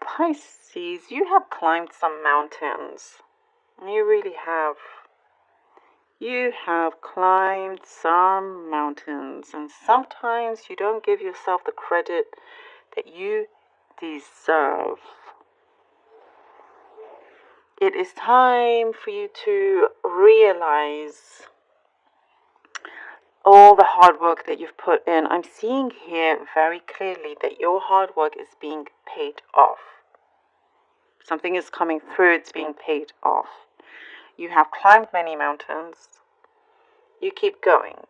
Pisces, you have climbed some mountains. You really have. You have climbed some mountains, and sometimes you don't give yourself the credit that you deserve. It is time for you to realize all the hard work that you've put in. I'm seeing here very clearly that your hard work is being paid off. Something is coming through, it's being paid off. You have climbed many mountains. You keep going.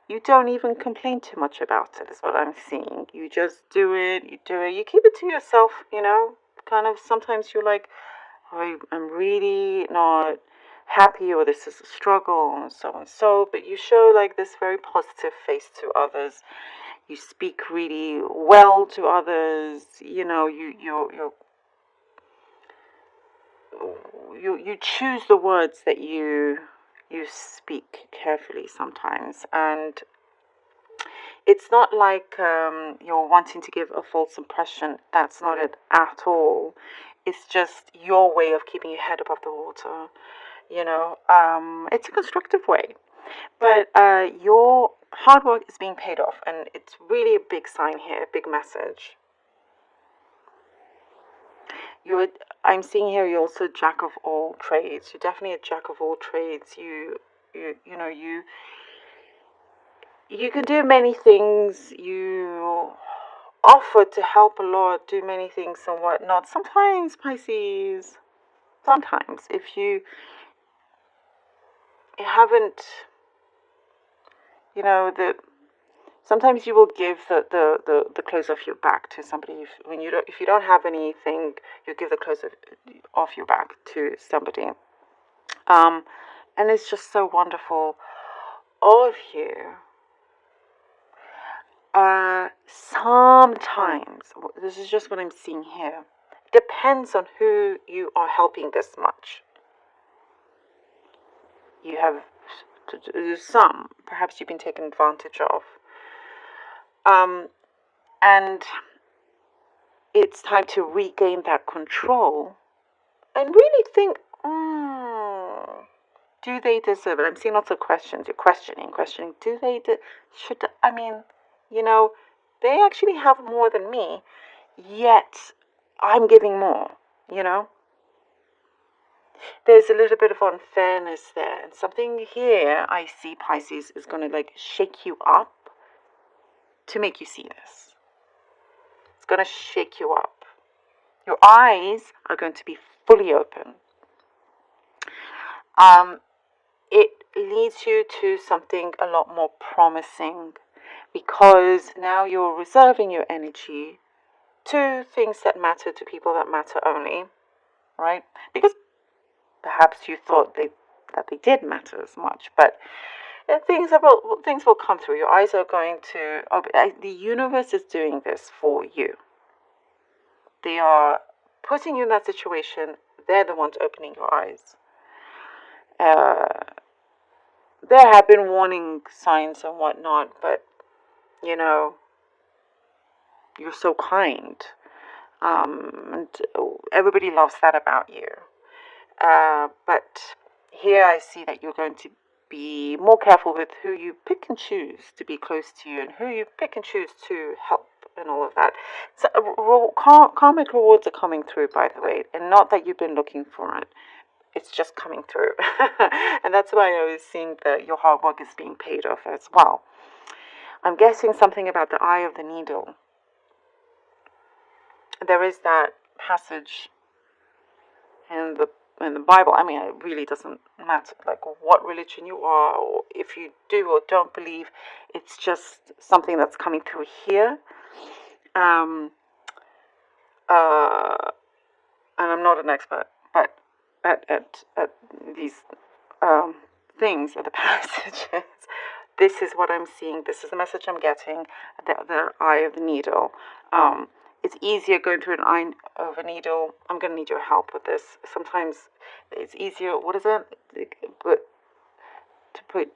You don't even complain too much about it, is what I'm seeing. You just do it, you keep it to yourself, kind of sometimes you're like, oh, I'm really not happy, or this is a struggle, and so, but you show like this very positive face to others. You speak really well to others, you choose the words that you speak carefully sometimes, and it's not like you're wanting to give a false impression. That's not it at all. It's just your way of keeping your head above the water. It's a constructive way, but your hard work is being paid off, and it's really a big sign here, a big message. I'm seeing here you're also a jack of all trades. You're definitely a jack of all trades. You can do many things. You offer to help a lot, do many things and whatnot. Sometimes, Pisces, sometimes if you haven't, sometimes you will give the clothes off your back to somebody. If you don't have anything, you give the clothes off your back to somebody. And it's just so wonderful of you. Sometimes, this is just what I'm seeing here, depends on who you are helping this much. You have some, perhaps you've been taken advantage of. And it's time to regain that control and really think, do they deserve it? I'm seeing lots of questions. You're questioning. Do they, they actually have more than me, yet I'm giving more, There's a little bit of unfairness there. And something here I see, Pisces, is going to shake you up to make you see this. It's going to shake you up. Your eyes are going to be fully open. It leads you to something a lot more promising, because now you're reserving your energy to things that matter, to people that matter only, right? Because perhaps you thought that they did matter as much, but things will come through. Your eyes are going to open. The universe is doing this for you. They are putting you in that situation. They're the ones opening your eyes. There have been warning signs and whatnot, but you're so kind, and everybody loves that about you. But here I see that you're going to be more careful with who you pick and choose to be close to you, and who you pick and choose to help, and all of that. So karmic rewards are coming through, by the way, and not that you've been looking for it. It's just coming through. And that's why I was seeing that your hard work is being paid off as well. I'm guessing something about the eye of the needle. There is that passage in the Bible. I mean, it really doesn't matter what religion you are, or if you do or don't believe. It's just something that's coming through here. And I'm not an expert, but at these things, at the passages, this is what I'm seeing. This is the message I'm getting. The eye of the needle. It's easier going through an eye of a needle. I'm going to need your help with this. Sometimes it's easier. What is it? But to put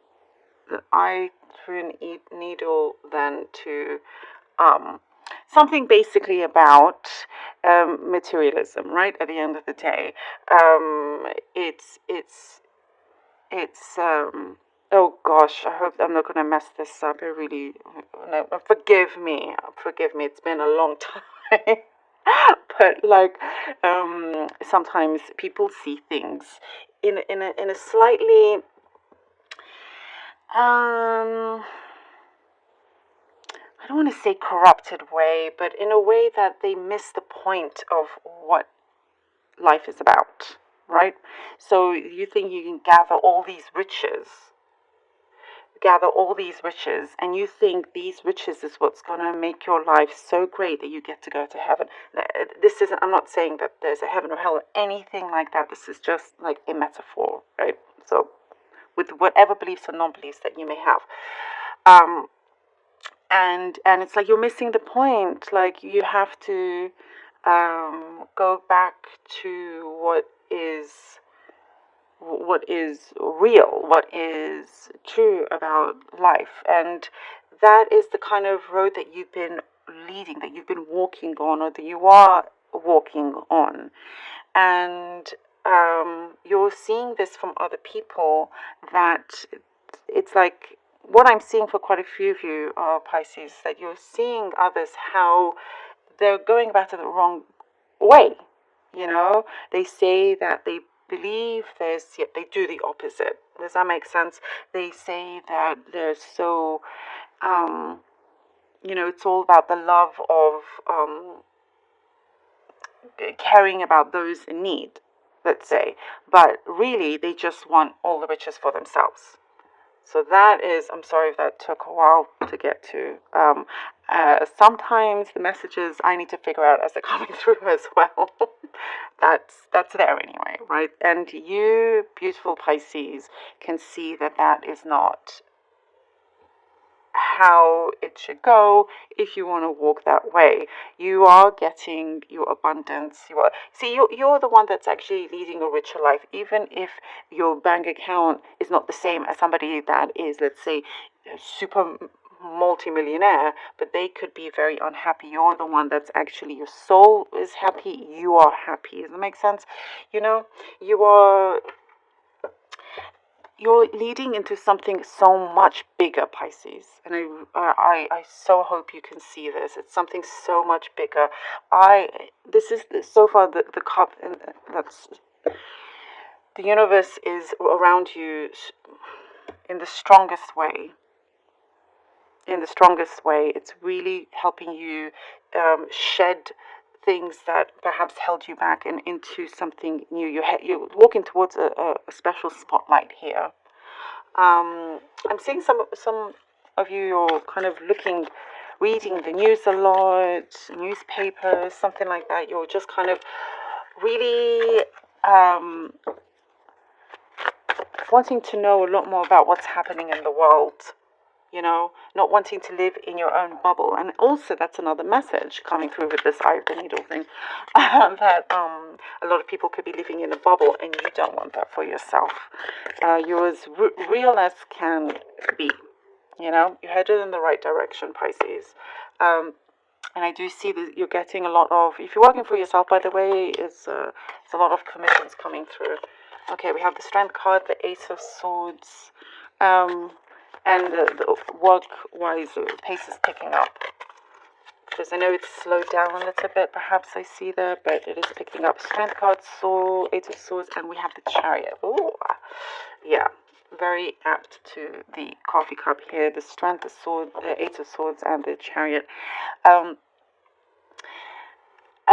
the eye through a needle then to something basically about materialism, right? At the end of the day, it's oh gosh, I hope I'm not gonna mess this up. I really, no, forgive me. It's been a long time. But like, sometimes people see things in a slightly I don't want to say corrupted way, but in a way that they miss the point of what life is about, right? So you think you can gather all these riches, and you think these riches is what's going to make your life so great that you get to go to heaven. This isn't, I'm not saying that there's a heaven or hell or anything like that. This is just like a metaphor, right? So with whatever beliefs or non-beliefs that you may have. And it's like you're missing the point. Like you have to go back to what is real, what is true about life, and that is the kind of road that you've been leading, that you've been walking on, or that you are walking on, and you're seeing this from other people. That it's like what I'm seeing for quite a few of you, Pisces, that you're seeing others how they're going about it the wrong way. You know, they say that they believe this, yet they do the opposite. Does that make sense? They say that they're so, it's all about the love of caring about those in need, let's say. But really, they just want all the riches for themselves. So that is, I'm sorry if that took a while to get to. Sometimes the messages I need to figure out as they're coming through as well. that's there anyway, right? And you, beautiful Pisces, can see that that is not how it should go if you want to walk that way. You are getting your abundance. You're the one that's actually leading a richer life, even if your bank account is not the same as somebody that is, let's say, super multi-millionaire, but they could be very unhappy. You're the one that's actually, your soul is happy, you are happy. Does that make sense? You're leading into something so much bigger, Pisces, and I so hope you can see this. It's something so much bigger. This is so far the cup, and that's the universe is around you in the strongest way. In the strongest way, it's really helping you shed things that perhaps held you back and into something new. You're walking towards a special spotlight here. I'm seeing some of you, you're kind of reading the news a lot, newspapers, something like that. You're just kind of really wanting to know a lot more about what's happening in the world. Not wanting to live in your own bubble. And also, that's another message coming through with this eye of the needle thing, that a lot of people could be living in a bubble, and you don't want that for yourself. You're as real as can be. You're headed in the right direction, Pisces. And I do see that you're getting a lot of, if you're working for yourself, by the way, it's a lot of commissions coming through. Okay, we have the Strength card, the Ace of Swords, and the work-wise pace is picking up. Because I know it's slowed down a little bit, perhaps I see there, but it is picking up. Strength card, Sword, Eight of Swords, and we have the Chariot. Ooh, yeah, very apt to the coffee cup here. The Strength, the Sword, the Eight of Swords, and the Chariot.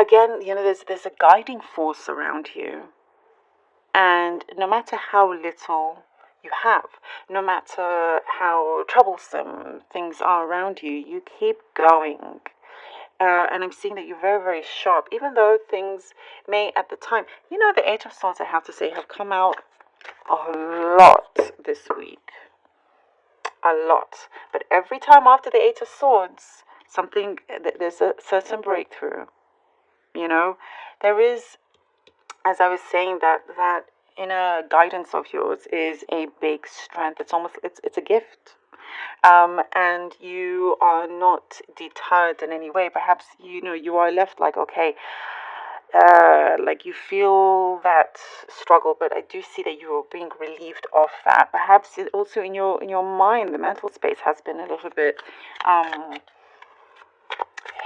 Again, there's a guiding force around you. And no matter how little you have, no matter how troublesome things are around you, you keep going. And I'm seeing that you're very, very sharp, even though things may at the time, the Eight of Swords, I have to say, have come out a lot this week. A lot. But every time after the Eight of Swords, there's a certain breakthrough. There is, as I was saying, that inner guidance of yours is a big strength. It's almost, it's a gift. And you are not deterred in any way. Perhaps, you are left like, okay, like you feel that struggle, but I do see that you're being relieved of that. Perhaps it also in your mind, the mental space has been a little bit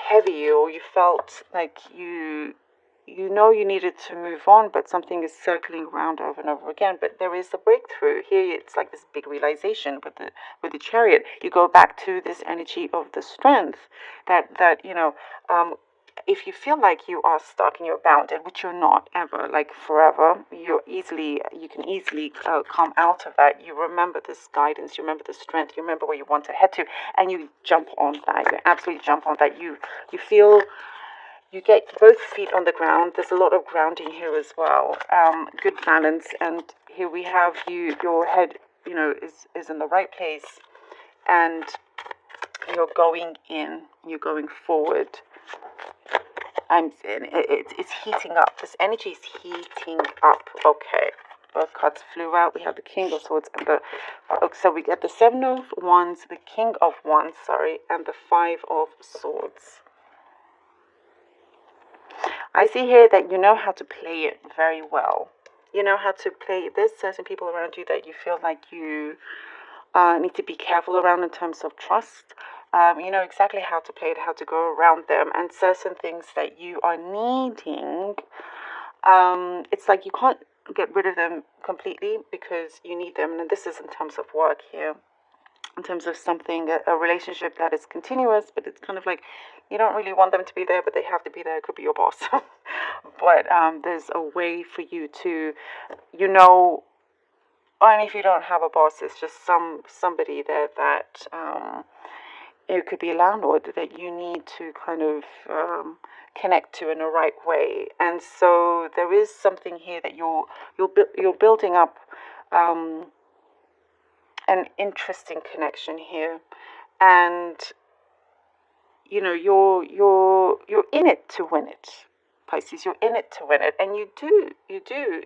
heavy, or you felt like you needed to move on, but something is circling around over and over again. But there is a breakthrough here. It's like this big realization with the Chariot. You go back to this energy of the strength that if you feel like you are stuck and you're bounded, which you're not ever, like forever, you can easily come out of that. You remember this guidance, you remember the strength, you remember where you want to head to, and you jump on that. You absolutely jump on that. You feel. You get both feet on the ground. There's a lot of grounding here as well. Good balance, and here we have your head, is in the right place, and you're going in. You're going forward. It's heating up. This energy is heating up. Okay. Both cards flew out. We have the King of Swords and so we get the Seven of Wands, the King of Wands, and the Five of Swords. I see here that you know how to play it very well. You know how to play. There's certain people around you that you feel like you need to be careful around in terms of trust. You know exactly how to play it, how to go around them, and certain things that you are needing. It's like you can't get rid of them completely because you need them. And this is in terms of work here. In terms of something, a relationship that is continuous, but it's kind of like you don't really want them to be there, but they have to be there. It could be your boss. But there's a way for you to, and if you don't have a boss, it's just somebody there that it could be a landlord that you need to kind of connect to in a right way. And so there is something here that you're building up an interesting connection here, and you're in it to win it, Pisces. You're in it to win it, and you do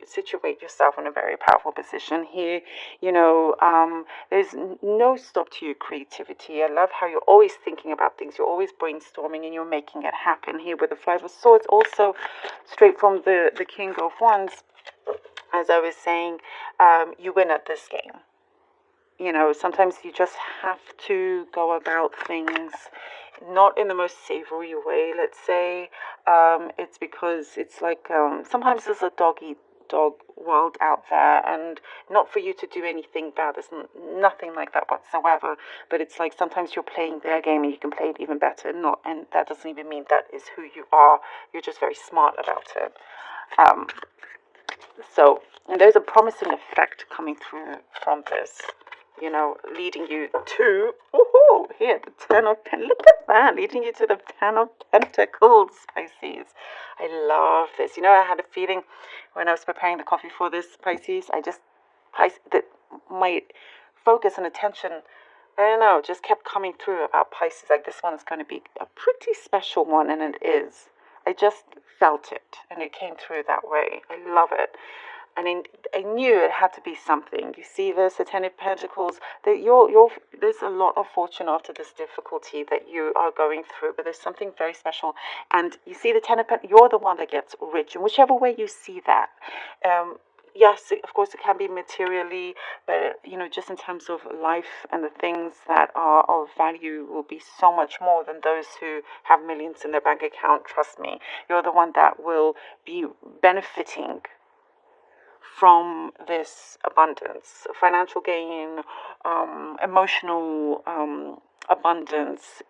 situate yourself in a very powerful position here. There's no stop to your creativity. I love how you're always thinking about things. You're always brainstorming, and you're making it happen here with the Five of Swords. Also, straight from the King of Wands, as I was saying, you win at this game. Sometimes you just have to go about things not in the most savory way, let's say. It's because it's like sometimes there's a dog world out there, and not for you to do anything bad. There's nothing like that whatsoever. But it's like sometimes you're playing their game and you can play it even better. And that doesn't even mean that is who you are. You're just very smart about it. And there's a promising effect coming through from this. Leading you to, here, the Ten of Pentacles. Look at that, leading you to the Ten of Pentacles, Pisces. I love this. I had a feeling when I was preparing the coffee for this, Pisces, my focus and attention, I don't know, just kept coming through about Pisces. Like, this one is going to be a pretty special one, and it is. I just felt it, and it came through that way. I love it. And I knew it had to be something. You see this, the Ten of Pentacles, that there's a lot of fortune after this difficulty that you are going through, but there's something very special. And you see the Ten of Pentacles, you're the one that gets rich, in whichever way you see that. Yes, of course, it can be materially, but, just in terms of life and the things that are of value will be so much more than those who have millions in their bank account. Trust me, you're the one that will be benefiting from this abundance, financial gain, emotional abundance,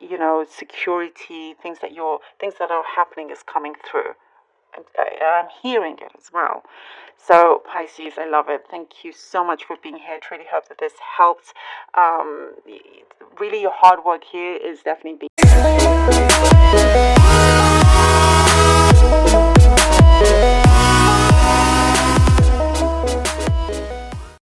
security, things that are happening is coming through. And I'm hearing it as well. So, Pisces, I love it. Thank you so much for being here. I truly hope that this helps. Really, your hard work here is definitely being